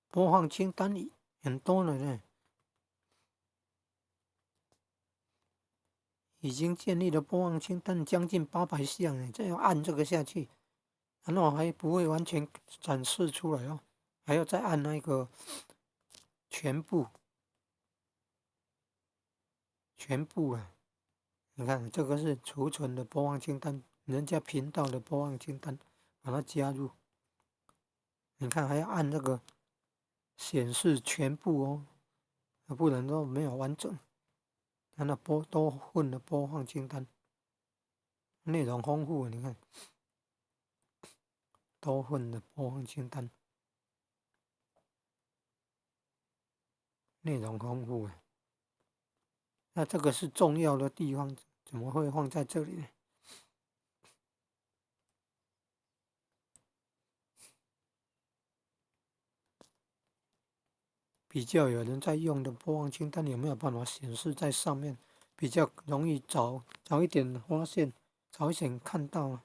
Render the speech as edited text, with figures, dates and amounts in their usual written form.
播放清单很多了呢，已经建立了播放清单将近800项呢，再要按这个下去，然后还不会完全展示出来哦，还要再按那个全部啊。你看这个是储存的播放清单，人家频道的播放清单，把它加入。你看还要按这个显示全部哦，不然都没有完整。它那多份的播放清单，内容丰富，你看多份的播放清单，内容丰富啊。那这个是重要的地方，怎么会放在这里呢？比较有人在用的播放清单有没有办法显示在上面，比较容易早一点发现，早一点看到啊。